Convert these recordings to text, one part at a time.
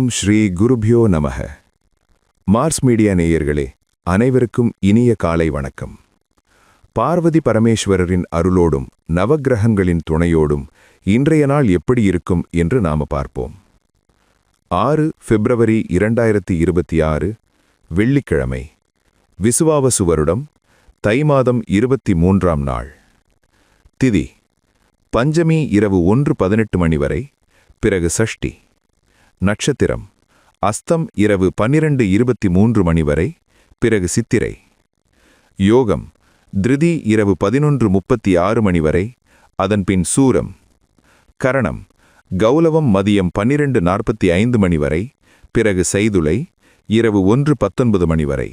ஓம் ஸ்ரீ குருப்யோ நமக. Mars media நேயர்களே, அனைவருக்கும் இனிய காலை வணக்கம். பார்வதி பரமேஸ்வரரின் அருளோடும் நவக்கிரகங்களின் துணையோடும் இன்றைய நாள் எப்படி இருக்கும் என்று நாம பார்ப்போம். 6 பிப்ரவரி 2026 வெள்ளிக்கிழமை, விசுவாவசு வருடம், தை மாதம் 23ஆம் நாள். திதி பஞ்சமி இரவு 1:18 மணி வரை, பிறகு சஷ்டி. நட்சத்திரம் அஸ்தம் இரவு 12:23 மணி வரை, பிறகு சித்திரை. யோகம் திருதி இரவு 11:36 மணி வரை, அதன்பின் சூரம். கரணம் கௌலவம் மதியம் 12:45 மணி வரை, பிறகு செய்துளை இரவு 1:19 மணி வரை,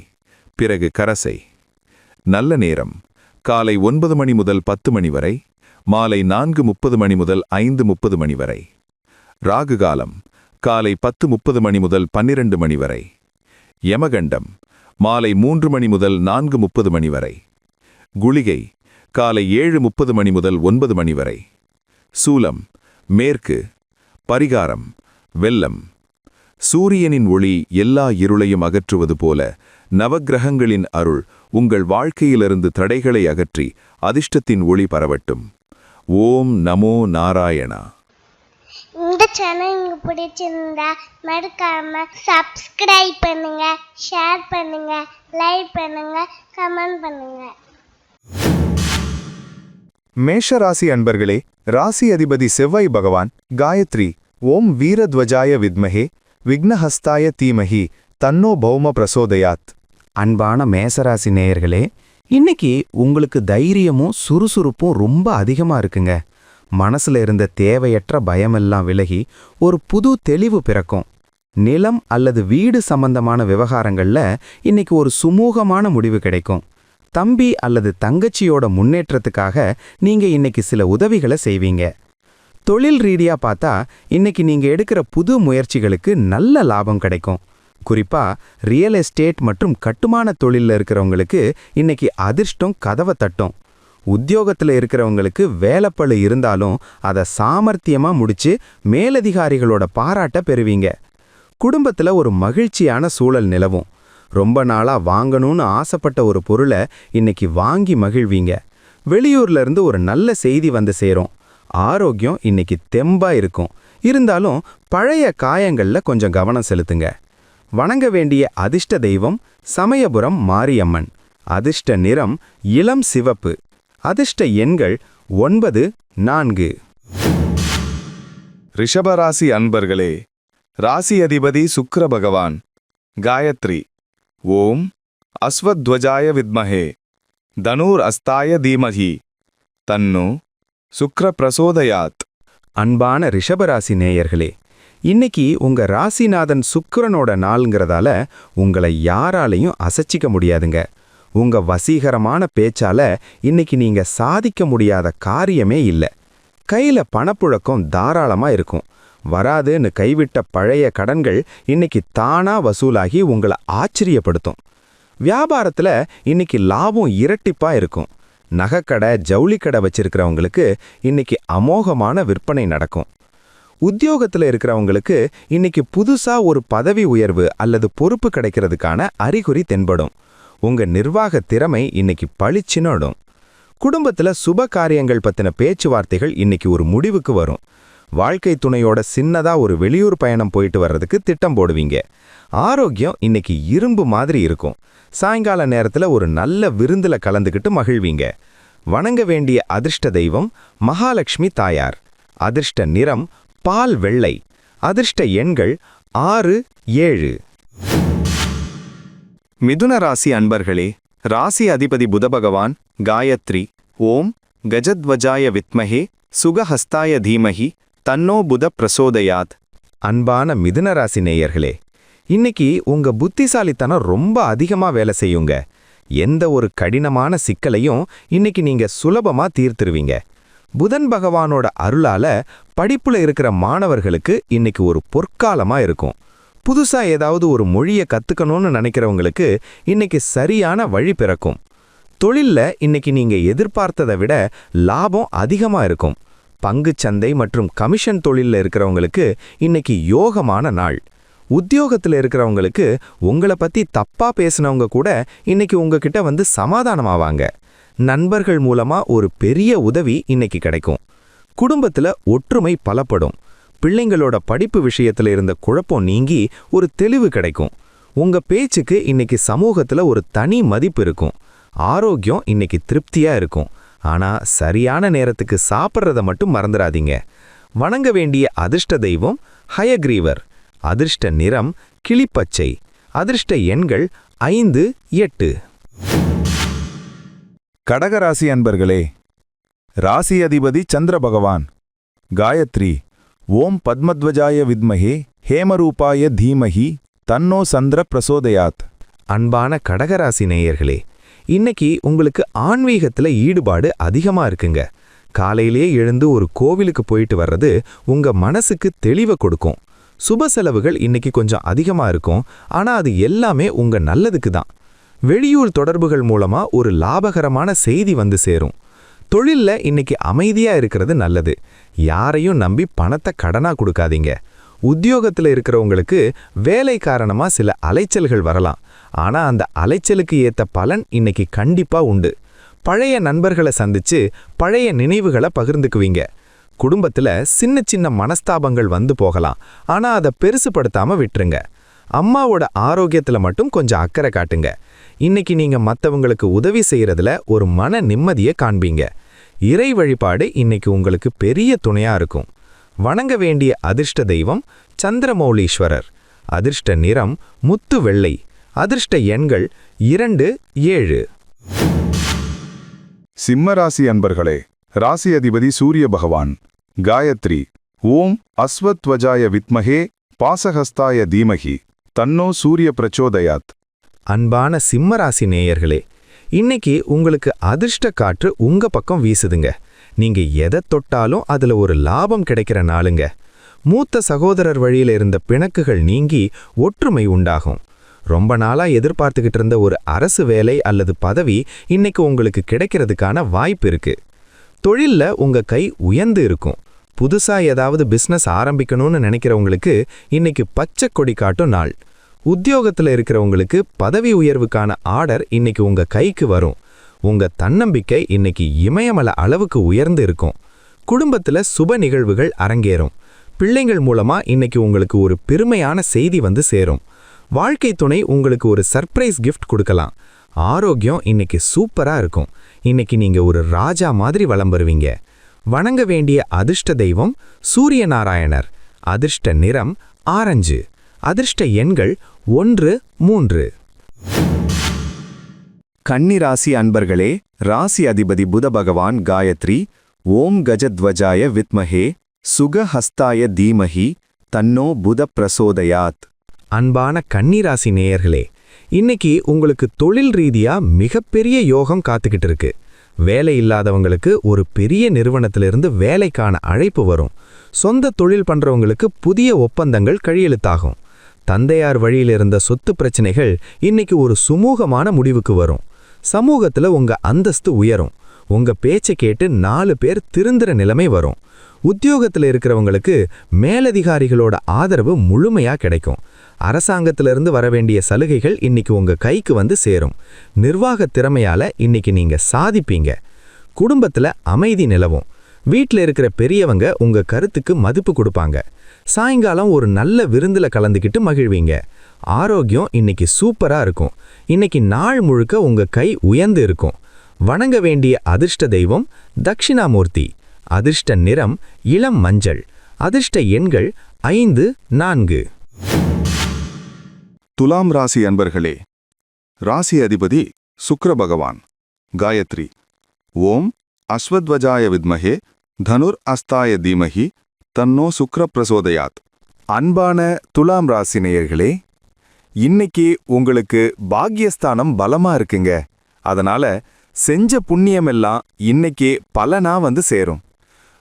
பிறகு கரசை. நல்ல நேரம் காலை 9 மணி முதல் 10 மணி வரை, மாலை 4:30 மணி முதல் 5:30 மணி வரை. ராகு காலம் காலை 10:30 மணி முதல் 12 மணி வரை. யமகண்டம் மாலை 3 மணி முதல் 4:30 மணி வரை. குளிகை காலை 7:30 மணி முதல் 9 மணி வரை. சூலம் மேற்கு. பரிகாரம் வெல்லம். சூரியனின் ஒளி எல்லா இருளையும் அகற்றுவது போல நவக்கிரகங்களின் அருள் உங்கள் வாழ்க்கையிலிருந்து தடைகளை அகற்றி அதிர்ஷ்டத்தின் ஒளி பரவட்டும். ஓம் நமோ நாராயணா. இந்த சேனல் உங்களுக்கு பிடிச்சிருந்தா மறக்காம சப்ஸ்கிரைப் பண்ணுங்க, ஷேர் பண்ணுங்க, லைக் பண்ணுங்க, கமெண்ட் பண்ணுங்க. மேஷ ராசி அன்பர்களே, ராசி அதிபதி செவ்வாய் பகவான் காயத்ரி ஓம் வீரத்வஜாய வித்மஹே விக்னஹஸ்தாய தீமஹி தன்னோ பௌம பிரசோதயாத். அன்பான மேசராசி நேயர்களே, இன்னைக்கு உங்களுக்கு தைரியமும் சுறுசுறுப்பும் ரொம்ப அதிகமா இருக்குங்க. மனசுல இருந்த தேவையற்ற பயமெல்லாம் விலகி ஒரு புது தெளிவு பிறக்கும். நிலம் அல்லது வீடு சம்பந்தமான விவகாரங்கள்ல இன்னைக்கு ஒரு சுமூகமான முடிவு கிடைக்கும். தம்பி அல்லது தங்கச்சியோட முன்னேற்றத்துக்காக நீங்க இன்னைக்கு சில உதவிகளை செய்வீங்க. தொழில் ரீதியா பார்த்தா இன்னைக்கு நீங்க எடுக்கிற புது முயற்சிகளுக்கு நல்ல லாபம் கிடைக்கும். குறிப்பா ரியல் எஸ்டேட் மற்றும் கட்டுமான தொழில்ல இருக்கிறவங்களுக்கு இன்னைக்கு அதிர்ஷ்டம் கதவை தட்டும். உத்தியோகத்தில் இருக்கிறவங்களுக்கு வேலைப்பளு இருந்தாலும் அதை சாமர்த்தியமா முடிச்சு மேலதிகாரிகளோட பாராட்ட பெறுவீங்க. குடும்பத்துல ஒரு மகிழ்ச்சியான சூழல் நிலவும். ரொம்ப நாளா வாங்கணும்னு ஆசைப்பட்ட ஒரு பொருளை இன்னைக்கு வாங்கி மகிழ்வீங்க. வெளியூர்ல இருந்து ஒரு நல்ல செய்தி வந்து சேரும். ஆரோக்கியம் இன்னைக்கு தெம்பா இருக்கும். இருந்தாலும் பழைய காயங்கள்ல கொஞ்சம் கவனம் செலுத்துங்க. வணங்க வேண்டிய அதிர்ஷ்ட தெய்வம் சமயபுரம் மாரியம்மன். அதிர்ஷ்ட நிறம் இளம் சிவப்பு. அதிர்ஷ்ட எண்கள் 9, 4. ரிஷபராசி அன்பர்களே, ராசி அதிபதி சுக்கிர பகவான் காயத்ரி ஓம் அஸ்வத்வஜாய வித்மஹே தனூர் அஸ்தாய தீமஹி தன்னு சுக்ர பிரசோதயாத். அன்பான ரிஷபராசி நேயர்களே, இன்னைக்கு உங்க ராசிநாதன் சுக்கிரனோட நாளுங்கிறதால உங்களை யாராலையும் அசைச்சிக்க முடியாதுங்க. உங்க வசீகரமான பேச்சால இன்னைக்கு நீங்க சாதிக்க முடியாத காரியமே இல்லை. கையில பணப்புழக்கம் தாராளமா இருக்கும். வராதுன்னு கைவிட்ட பழைய கடன்கள் இன்னைக்கு தானா வசூலாகி உங்களை ஆச்சரியப்படுத்தும். வியாபாரத்துல இன்னைக்கு லாபம் இரட்டிப்பா இருக்கும். நகைக்கடை ஜவுளிக்கடை வச்சிருக்கிறவங்களுக்கு இன்னைக்கு அமோகமான விற்பனை நடக்கும். உத்தியோகத்துல இருக்கிறவங்களுக்கு இன்னைக்கு புதுசா ஒரு பதவி உயர்வு அல்லது பொறுப்பு கிடைக்கிறதுக்கான அறிகுறி தென்படும். உங்க நிர்வாக திறமை இன்னைக்கு பளிச்சினோடும். குடும்பத்துல சுப காரியங்கள் பத்தின பேச்சுவார்த்தைகள் இன்னைக்கு ஒரு முடிவுக்கு வரும். வாழ்க்கை துணையோட சின்னதா ஒரு வெளியூர் பயணம் போயிட்டு வர்றதுக்கு திட்டம் போடுவீங்க. ஆரோக்கியம் இன்னைக்கு இரும்பு மாதிரி இருக்கும். சாயங்கால நேரத்துல ஒரு நல்ல விருந்துல கலந்துக்கிட்டு மகிழ்வீங்க. வணங்க வேண்டிய அதிர்ஷ்ட தெய்வம் மகாலட்சுமி தாயார். அதிர்ஷ்ட நிறம் பால் வெள்ளை. அதிர்ஷ்ட எண்கள் 6, 7. மிதுன ராசி அன்பர்களே, ராசி அதிபதி புத பகவான் காயத்ரி ஓம் கஜத்வஜாய வித்மஹே சுகஹஸ்தாய தீமஹி தன்னோ புத பிரசோதயாத். அன்பான மிதுன ராசி நேயர்களே, இன்னைக்கு உங்க புத்திசாலித்தனம் ரொம்ப அதிகமா வேலை செய்யுங்க. எந்த ஒரு கடினமான சிக்கலையும் இன்னைக்கு நீங்க சுலபமா தீர்த்துருவீங்க. புதன் பகவானோட அருளால படிப்புல இருக்கிற மாணவர்களுக்கு இன்னைக்கு ஒரு பொற்காலமா இருக்கும். புதுசா ஏதாவது ஒரு மொழியை கத்துக்கணும்னு நினைக்கிறவங்களுக்கு இன்னைக்கு சரியான வழி பிறக்கும். தொழில்ல இன்னைக்கு நீங்க எதிர்பார்த்ததை விட லாபம் அதிகமா இருக்கும். பங்குச்சந்தை மற்றும் கமிஷன் தொழில்ல இருக்கிறவங்களுக்கு இன்னைக்கு யோகமான நாள். உத்தியோகத்துல இருக்கிறவங்களுக்கு உங்களை பத்தி தப்பா பேசினவங்க கூட இன்னைக்கு உங்ககிட்ட வந்து சமாதானமாவாங்க. நண்பர்கள் மூலமா ஒரு பெரிய உதவி இன்னைக்கு கிடைக்கும். குடும்பத்துல ஒற்றுமை பலப்படும். பிள்ளைங்களோட படிப்பு விஷயத்துல இருந்த குழப்பம் நீங்கி ஒரு தெளிவு கிடைக்கும். உங்க பேச்சுக்கு இன்னைக்கு சமூகத்துல ஒரு தனி மதிப்பு இருக்கும். ஆரோக்கியம் இன்னைக்கு திருப்தியா இருக்கும். ஆனா சரியான நேரத்துக்கு சாப்பிட்றத மட்டும் மறந்துடாதீங்க. வணங்க வேண்டிய அதிர்ஷ்ட தெய்வம் ஹயக்ரீவர். அதிர்ஷ்ட நிறம் கிளிப்பச்சை. அதிர்ஷ்ட எண்கள் 5, 8. கடகராசி அன்பர்களே, ராசி அதிபதி சந்திர பகவான். காயத்ரி. ஓம் பத்மத்வஜாய வித்மஹே ஹேமரூபாய தீமஹி தன்னோ சந்திர பிரசோதயாத். அன்பான கடகராசி நேயர்களே, இன்னைக்கு உங்களுக்கு ஆன்மீகத்துல ஈடுபாடு அதிகமா இருக்குங்க. காலையிலே எழுந்து ஒரு கோவிலுக்கு போயிட்டு வர்றது உங்க மனசுக்கு தெளிவை கொடுக்கும். சுப செலவுகள் இன்னைக்கு கொஞ்சம் அதிகமா இருக்கும். ஆனா அது எல்லாமே உங்க நல்லதுக்கு தான். வெளியூர் தொடர்புகள் மூலமா ஒரு லாபகரமான செய்தி வந்து சேரும். தொழில்ல இன்னைக்கு அமைதியா இருக்கிறது நல்லது. யாரையும் நம்பி பணத்தை கடனா கொடுக்காதீங்க. உத்தியோகத்துல இருக்கிறவங்களுக்கு வேலை காரணமா சில அலைச்சல்கள் வரலாம். ஆனா அந்த அலைச்சலுக்கு ஏத்த பலன் இன்னைக்கு கண்டிப்பா உண்டு. பழைய நண்பர்களை சந்திச்சு பழைய நினைவுகளை பகிர்ந்துக்குவீங்க. குடும்பத்துல சின்ன சின்ன மனஸ்தாபங்கள் வந்து போகலாம். ஆனா அதை பெருசுபடுத்தாம விட்டுருங்க. அம்மாவோட ஆரோக்கியத்துல மட்டும் கொஞ்சம் அக்கறை காட்டுங்க. இன்னைக்கு நீங்க மத்தவங்களுக்கு உதவி செய்யறதுல ஒரு மன நிம்மதியை காண்பீங்க. இறை வழிபாடு இன்னைக்கு உங்களுக்கு பெரிய துணையா இருக்கும். வணங்க வேண்டிய அதிர்ஷ்ட தெய்வம் சந்திரமௌலீஸ்வரர். அதிர்ஷ்ட நிறம் முத்து வெள்ளை. அதிர்ஷ்ட எண்கள் 2, 7. சிம்மராசி அன்பர்களே, ராசி அதிபதி சூரிய பகவான். காயத்ரி. ஓம் அஸ்வத்வஜாய வித்மஹே பாசஹஸ்தாய தீமஹி தன்னோ சூரிய பிரச்சோதயாத். அன்பான சிம்மராசி நேயர்களே, இன்னைக்கு உங்களுக்கு அதிர்ஷ்ட காற்று உங்க பக்கம் வீசுதுங்க. நீங்க எதை தொட்டாலும் அதுல ஒரு லாபம் கிடைக்கிற நாளுங்க. மூத்த சகோதரர் வழியில இருந்த பிணக்குகள் நீங்கி ஒற்றுமை உண்டாகும். ரொம்ப நாளா எதிர்பார்த்துக்கிட்டு இருந்த ஒரு அரசு வேலை அல்லது பதவி இன்னைக்கு உங்களுக்கு கிடைக்கிறதுக்கான வாய்ப்பு இருக்கு. தொழில்ல உங்க கை உயர்ந்து இருக்கும். புதுசா ஏதாவது பிசினஸ் ஆரம்பிக்கணும்னு நினைக்கிறவங்களுக்கு இன்னைக்கு பச்சை கொடி காட்டும் நாள். உத்தியோகத்துல இருக்கிறவங்களுக்கு பதவி உயர்வுக்கான ஆர்டர் இன்னைக்கு உங்க கைக்கு வரும். உங்க தன்னம்பிக்கை இன்னைக்கு இமயமலை அளவுக்கு உயர்ந்து இருக்கும். குடும்பத்துல சுப நிகழ்வுகள் அரங்கேறும். பிள்ளைங்கள் மூலமா இன்னைக்கு உங்களுக்கு ஒரு பெருமையான செய்தி வந்து சேரும். வாழ்க்கை துணை உங்களுக்கு ஒரு சர்ப்ரைஸ் கிஃப்ட் கொடுக்கலாம். ஆரோக்கியம் இன்னைக்கு சூப்பரா இருக்கும். இன்னைக்கு நீங்க ஒரு ராஜா மாதிரி வலம் வருவீங்க. வணங்க வேண்டிய அதிர்ஷ்ட தெய்வம் சூரிய நாராயணர். அதிர்ஷ்ட நிறம் ஆரஞ்சு. அதிர்ஷ்ட எண்கள் 1, 3. கன்னிராசி அன்பர்களே, ராசி அதிபதி புத பகவான். காயத்ரி. ஓம் கஜத்வஜாய வித்மஹே சுகஹஸ்தாய தீமஹி தன்னோ புத பிரசோதயாத். அன்பான கன்னிராசி நேயர்களே, இன்னைக்கு உங்களுக்கு தொழில் ரீதியா மிகப்பெரிய யோகம் காத்துக்கிட்டு இருக்கு. வேலை இல்லாதவங்களுக்கு ஒரு பெரிய நிறுவனத்திலிருந்து வேலைக்கான அழைப்பு வரும். சொந்த தொழில் பண்றவங்களுக்கு புதிய ஒப்பந்தங்கள் கையெழுத்தாகும். தந்தையார் வழியில இருந்த சொத்து பிரச்சனைகள் இன்னைக்கு ஒரு சுமூகமான முடிவுக்கு வரும். சமூகத்துல உங்க அந்தஸ்து உயரும். உங்க பேச்சை கேட்டு 4 பேர் திருந்துற நிலைமை வரும். உத்தியோகத்துல இருக்கிறவங்களுக்கு மேலதிகாரிகளோட ஆதரவு முழுமையா கிடைக்கும். அரசாங்கத்திலிருந்து வரவேண்டிய சலுகைகள் இன்னைக்கு உங்க கைக்கு வந்து சேரும். நிர்வாக திறமையால இன்னைக்கு நீங்க சாதிப்பீங்க. குடும்பத்துல அமைதி நிலவும். வீட்டில் இருக்கிற பெரியவங்க உங்க கருத்துக்கு மதிப்பு கொடுப்பாங்க. சாயங்காலம் ஒரு நல்ல விருந்துல கலந்துக்கிட்டு மகிழ்வீங்க. ஆரோக்கியம் இன்னைக்கு சூப்பரா இருக்கும். இன்னைக்கு நாள் முழுக்க உங்க கை உயர்ந்து இருக்கும். வணங்க வேண்டிய அதிர்ஷ்ட தெய்வம் தட்சிணாமூர்த்தி. அதிர்ஷ்ட நிறம் இளம் மஞ்சள். அதிர்ஷ்ட எண்கள் 5, 4. துலாம் ராசி அன்பர்களே, ராசி அதிபதி சுக்கிர பகவான். காயத்ரி. ஓம் அஸ்வத்வஜாய வித்மஹே தனுர் அஸ்தாய தீமஹி தன்னோ சுக்கிர பிரசோதயாத். அன்பான துலாம் ராசி நேயர்களே, இன்னைக்கு உங்களுக்கு பாக்யஸ்தானம் பலமா இருக்குங்க. அதனால செஞ்ச புண்ணியமெல்லாம் இன்னைக்கு பலனா வந்து சேரும்.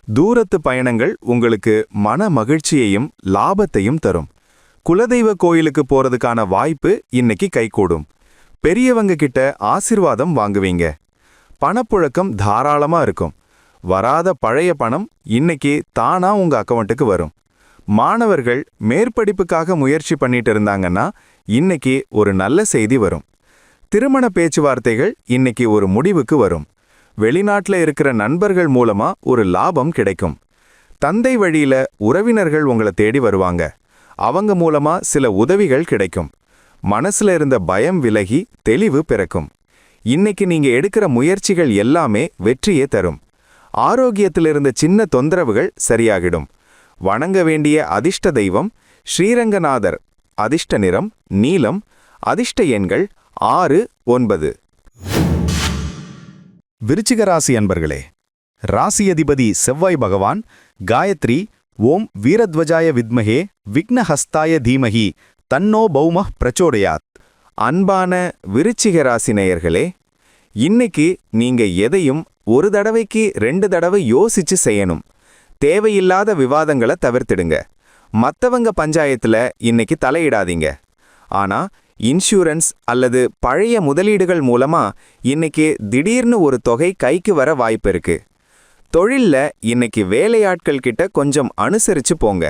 தூரத்து பயணங்கள் உங்களுக்கு மன மகிழ்ச்சியையும் லாபத்தையும் தரும். குலதெய்வ கோயிலுக்கு போறதுக்கான வாய்ப்பு இன்னைக்கு கைகூடும். பெரியவங்க கிட்ட ஆசிர்வாதம் வாங்குவீங்க. பணப்புழக்கம் தாராளமா இருக்கும். வராத பழைய பணம் இன்னைக்கு தானா உங்க அக்கவுண்ட்டுக்கு வரும். மாணவர்கள் மேற்படிப்புக்காக முயற்சி பண்ணிட்டு இருந்தாங்கன்னா இன்னைக்கு ஒரு நல்ல செய்தி வரும். திருமண பேச்சுவார்த்தைகள் இன்னைக்கு ஒரு முடிவுக்கு வரும். வெளிநாட்டுல இருக்கிற நண்பர்கள் மூலமா ஒரு லாபம் கிடைக்கும். தந்தை வழியில உறவினர்கள் உங்களை தேடி வருவாங்க. அவங்க மூலமா சில உதவிகள் கிடைக்கும். மனசுல இருந்த பயம் விலகி தெளிவு பிறக்கும். இன்னைக்கு நீங்க எடுக்கிற முயற்சிகள் எல்லாமே வெற்றியே தரும். ஆரோக்கியத்திலிருந்த சின்ன தொந்தரவுகள் சரியாகிடும். வணங்க வேண்டிய அதிர்ஷ்ட தெய்வம் ஸ்ரீரங்கநாதர். அதிர்ஷ்ட நிறம் நீலம். அதிர்ஷ்ட எண்கள் 6, 9. விருச்சிக ராசி அன்பர்களே, ராசி அதிபதி செவ்வாய் பகவான் காயத்ரி ஓம் வீரத்வஜாய வித்மஹே விக்னஹஸ்தாய தீமஹி தன்னோ பௌமः பிரச்சோடயாத். அன்பான விருச்சிக ராசி நேயர்களே, இன்னைக்கு நீங்க எதையும் ஒரு தடவைக்கு 2 தடவை யோசிச்சு செய்யணும். தேவையில்லாத விவாதங்களை தவிர்த்திடுங்க. மத்தவங்க பஞ்சாயத்துல இன்னைக்கு தலையிடாதீங்க. ஆனா இன்சூரன்ஸ் அல்லது பழைய முதலீடுகள் மூலமா இன்னைக்கு திடீர்னு ஒரு தொகை கைக்கு வர வாய்ப்பு இருக்கு. தொழில்ல இன்னைக்கு வேலையாட்கள் கிட்ட கொஞ்சம் அனுசரிச்சு போங்க.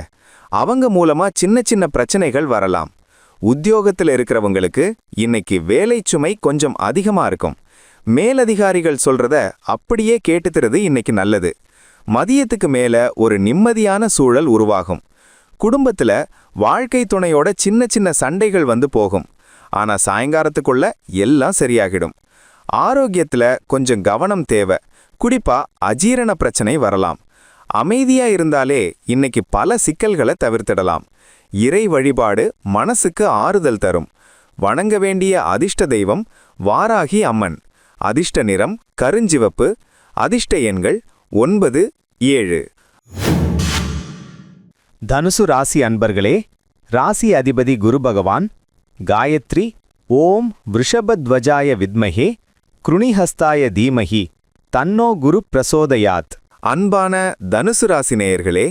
அவங்க மூலமா சின்ன சின்ன பிரச்சனைகள் வரலாம். உத்தியோகத்தில் இருக்கிறவங்களுக்கு இன்னைக்கு வேலை சுமை கொஞ்சம் அதிகமா இருக்கும். மேலதிகாரிகள் சொல்றத அப்படியே கேட்டுக்கிறது இன்னைக்கு நல்லது. மதியத்துக்கு மேல ஒரு நிம்மதியான சூழல் உருவாகும். குடும்பத்துல வாழ்க்கை துணையோட சின்ன சின்ன சண்டைகள் வந்து போகும். ஆனா சாயங்காலத்துக்குள்ள எல்லாம் சரியாகிடும். ஆரோக்கியத்துல கொஞ்சம் கவனம் தேவை. குறிப்பா அஜீரண பிரச்சனை வரலாம். அமைதியா இருந்தாலே இன்னைக்கு பல சிக்கல்களை தவிர்த்திடலாம். இறை வழிபாடு மனசுக்கு ஆறுதல் தரும். வணங்க வேண்டிய அதிர்ஷ்ட தெய்வம் வாராகி அம்மன். அதிர்ஷ்ட நிறம் கருஞ்சிவப்பு. அதிர்ஷ்ட எண்கள் 9, 7. தனுசு ராசி அன்பர்களே, ராசி அதிபதி குரு பகவான் காயத்ரி ஓம் விருஷபத்வஜாய வித்மஹே க்ருணிஹஸ்தாய தீமஹி தன்னோ குரு பிரசோதயாத். அன்பான தனுசு ராசி நேயர்களே,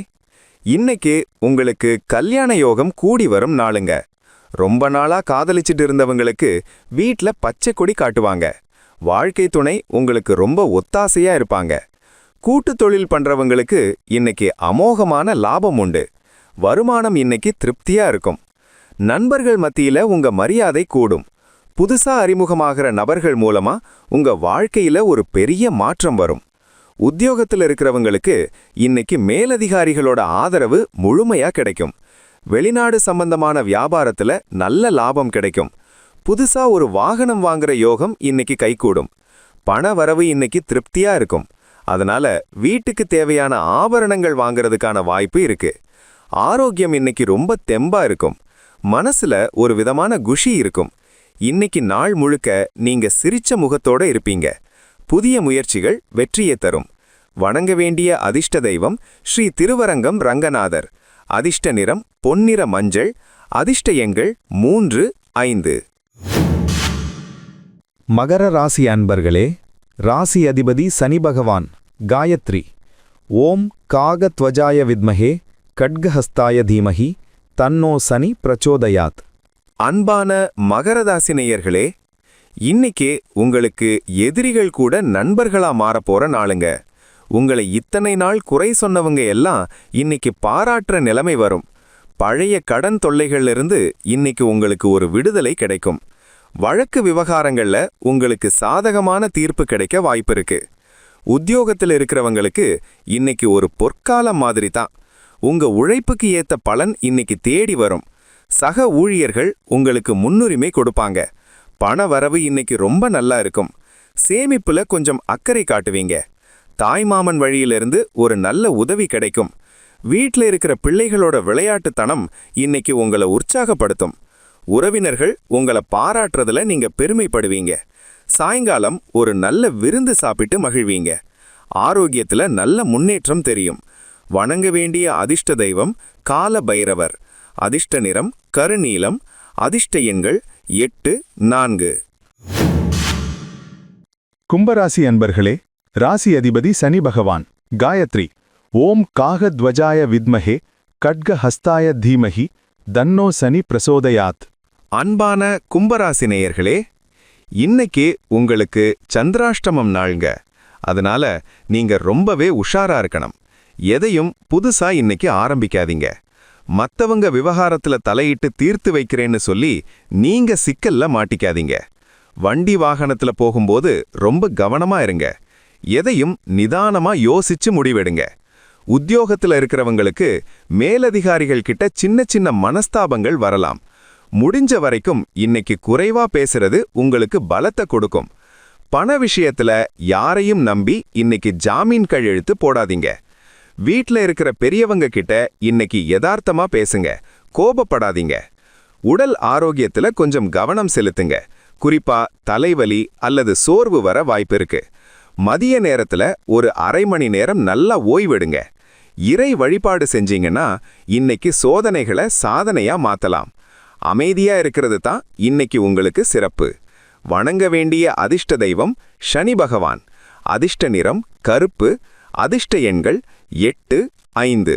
இன்னைக்கு உங்களுக்கு கல்யாண யோகம் கூடி வரும் நாளுங்க. ரொம்ப நாளா காதலிச்சிட்டு இருந்தவங்களுக்கு வீட்ல பச்சை கொடி காட்டுவாங்க. வாழ்க்கை துணை உங்களுக்கு ரொம்ப ஒத்தாசையா இருப்பாங்க. கூட்டு தொழில் பண்றவங்களுக்கு இன்னைக்கு அமோகமான லாபம் உண்டு. வருமானம் இன்னைக்கு திருப்தியா இருக்கும். நண்பர்கள் மத்தியில உங்க மரியாதை கூடும். புதுசா அறிமுகமாகிற நபர்கள் மூலமா உங்க வாழ்க்கையில ஒரு பெரிய மாற்றம் வரும். உத்தியோகத்தில் இருக்கிறவங்களுக்கு இன்னைக்கு மேலதிகாரிகளோட ஆதரவு முழுமையா கிடைக்கும். வெளிநாடு சம்பந்தமான வியாபாரத்துல நல்ல லாபம் கிடைக்கும். புதுசா ஒரு வாகனம் வாங்குற யோகம் இன்னைக்கு கைகூடும். பண வரவு இன்னைக்கு திருப்தியா இருக்கும். அதனால வீட்டுக்கு தேவையான ஆபரணங்கள் வாங்குறதுக்கான வாய்ப்பு இருக்கு. ஆரோக்கியம் இன்னைக்கு ரொம்ப தெம்பா இருக்கும். மனசுல ஒரு விதமான குஷி இருக்கும். இன்னைக்கு நாள் முழுக்க நீங்க சிரிச்ச முகத்தோட இருப்பீங்க. புதிய முயற்சிகள் வெற்றியை தரும். வணங்க வேண்டிய அதிர்ஷ்ட தெய்வம் ஸ்ரீ திருவரங்கம் ரங்கநாதர். அதிர்ஷ்ட நிறம் பொன்னிற மஞ்சள். அதிர்ஷ்ட எண்கள் 3, 5. மகர ராசி அன்பர்களே, ராசி அதிபதி சனி பகவான் காயத்ரி ஓம் காகத்வஜாய வித்மஹே கட்கஹஸ்தாய தீமஹி தன்னோ சனி பிரச்சோதயாத். அன்பான மகரராசி நேயர்களே, இன்னைக்கு உங்களுக்கு எதிரிகள் கூட நண்பர்களா மாறப்போற நாளுங்க. உங்களை இத்தனை நாள் குறை சொன்னவங்க எல்லாம் இன்னைக்கு பாராட்டுற நிலைமை வரும். பழைய கடன் தொல்லைகளிலிருந்து இன்னைக்கு உங்களுக்கு ஒரு விடுதலை கிடைக்கும். வழக்கு விவகாரங்கள்ல உங்களுக்கு சாதகமான தீர்ப்பு கிடைக்க வாய்ப்பிருக்கு. உத்தியோகத்தில் இருக்கிறவங்களுக்கு இன்னைக்கு ஒரு பொற்காலம் மாதிரி தான். உங்க உழைப்புக்கு ஏத்த பலன் இன்னைக்கு தேடி வரும். சக ஊழியர்கள் உங்களுக்கு முன்னுரிமை கொடுப்பாங்க. பண வரவு இன்னைக்கு ரொம்ப நல்லா இருக்கும். சேமிப்புல கொஞ்சம் அக்கறை காட்டுவீங்க. தாய்மாமன் வழியிலிருந்து ஒரு நல்ல உதவி கிடைக்கும். வீட்ல இருக்கிற பிள்ளைகளோட விளையாட்டுத்தனம் இன்னைக்கு உங்களை உற்சாகப்படுத்தும். உறவினர்கள் உங்களை பாராட்டுறதுல நீங்க பெருமைப்படுவீங்க. சாயங்காலம் ஒரு நல்ல விருந்து சாப்பிட்டு மகிழ்வீங்க. ஆரோக்கியத்துல நல்ல முன்னேற்றம் தெரியும். வணங்க வேண்டிய அதிர்ஷ்ட தெய்வம் கால பைரவர். அதிர்ஷ்ட நிறம் கருநீலம். அதிர்ஷ்ட எண்கள் 8, 4. கும்பராசி அன்பர்களே, ராசி அதிபதி சனி பகவான் காயத்ரி ஓம் காகத்வஜாய வித்மஹே கட்கஹஸ்தாய தீமஹி தன்னோ சனி பிரசோதயாத். அன்பான கும்பராசி நேயர்களே, இன்னைக்கு உங்களுக்கு சந்திராஷ்டமம் நாளுங்க. அதனால நீங்க ரொம்பவே உஷாரா இருக்கணும். எதையும் புதுசா இன்னைக்கு ஆரம்பிக்காதீங்க. மத்தவங்க விவகாரத்துல தலையிட்டு தீர்த்து வைக்கிறேன்னு சொல்லி நீங்க சிக்கல்ல மாட்டிக்காதீங்க. வண்டி வாகனத்துல போகும்போது ரொம்ப கவனமா இருங்க. எதையும் நிதானமா யோசிச்சு முடிவெடுங்க. உத்தியோகத்துல இருக்கிறவங்களுக்கு மேலதிகாரிகள் கிட்ட சின்ன சின்ன மனஸ்தாபங்கள் வரலாம். முடிஞ்ச வரைக்கும் இன்னைக்கு குறைவா பேசுறது உங்களுக்கு பலத்தை கொடுக்கும். பண விஷயத்துல யாரையும் நம்பி இன்னைக்கு ஜாமீன் கையெழுத்து போடாதீங்க. வீட்ல இருக்கிற பெரியவங்க கிட்ட இன்னைக்கு யதார்த்தமா பேசுங்க, கோபப்படாதீங்க. உடல் ஆரோக்கியத்துல கொஞ்சம் கவனம் செலுத்துங்க. குறிப்பா தலைவலி அல்லது சோர்வு வர வாய்ப்பிருக்கு. மதிய நேரத்துல ஒரு அரை மணி நேரம் நல்லா ஓய்வெடுங்க. இறை வழிபாடு செஞ்சீங்கன்னா இன்னைக்கு சோதனைகளை சாதனையா மாத்தலாம். அமைதியா இருக்கிறது தான் இன்னைக்கு உங்களுக்கு சிறப்பு. வணங்க வேண்டிய அதிர்ஷ்ட தெய்வம் சனி பகவான். அதிர்ஷ்ட நிறம் கருப்பு. அதிர்ஷ்ட எண்கள் 8, 5.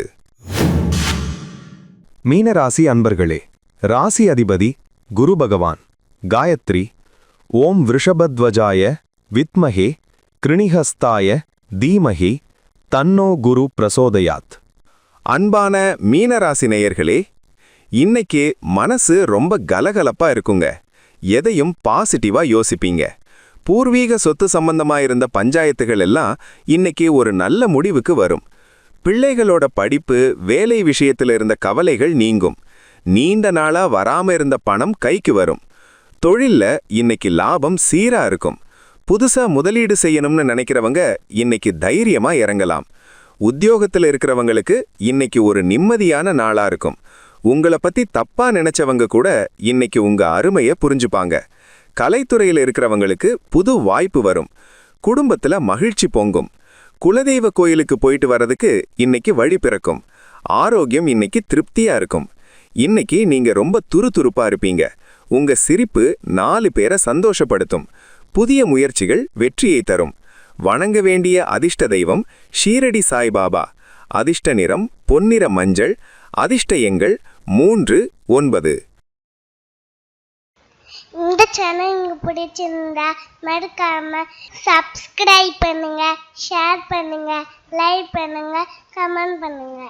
மீனராசி அன்பர்களே, ராசி அதிபதி குரு பகவான். காயத்ரி ஓம் விருஷபத்வஜாய வித்மஹே கிருணிஹஸ்தாய தீமஹி தன்னோ குரு பிரசோதயாத். அன்பான மீனராசி நேயர்களே, இன்னைக்கு மனசு ரொம்ப கலகலப்பா இருக்குங்க. எதையும் பாசிட்டிவா யோசிப்பீங்க. பூர்வீக சொத்து சம்பந்தமா இருந்த பஞ்சாயத்துகள் எல்லாம் இன்னைக்கு ஒரு நல்ல முடிவுக்கு வரும். பிள்ளைகளோட படிப்பு, வேலை விஷயத்துல இருந்த கவலைகள் நீங்கும். நீண்ட நாளா வராம இருந்த பணம் கைக்கு வரும். தொழில்ல இன்னைக்கு லாபம் சீரா இருக்கும். புதுசா முதலீடு செய்யணும்னு நினைக்கிறவங்க இன்னைக்கு தைரியமா இறங்கலாம். உத்தியோகத்துல இருக்கிறவங்களுக்கு இன்னைக்கு ஒரு நிம்மதியான நாளா இருக்கும். உங்களை பத்தி தப்பா நினைச்சவங்க கூட இன்னைக்கு உங்க அருமையை புரிஞ்சுப்பாங்க. கலைத்துறையில் இருக்கிறவங்களுக்கு புது வாய்ப்பு வரும். குடும்பத்துல மகிழ்ச்சி பொங்கும். குலதெய்வ கோயிலுக்கு போயிட்டு வர்றதுக்கு இன்னைக்கு வழி பிறக்கும். ஆரோக்கியம் இன்னைக்கு திருப்தியா இருக்கும். இன்னைக்கு நீங்க ரொம்ப துருதுருப்பா இருப்பீங்க. உங்க சிரிப்பு 4 பேரை சந்தோஷப்படுத்தும். புதிய முயற்சிகள் வெற்றியை தரும். வணங்க வேண்டிய அதிர்ஷ்ட தெய்வம் ஷீரடி சாய்பாபா. அதிர்ஷ்ட நிறம் பொன்னிற மஞ்சள். அதிர்ஷ்ட எண்கள் 3, 9. இந்த சேனல் உங்களுக்கு பிடிச்சிருந்தா மறக்காம சப்ஸ்கிரைப் பண்ணுங்க, ஷேர் பண்ணுங்க, லைக் பண்ணுங்க, கமெண்ட் பண்ணுங்க.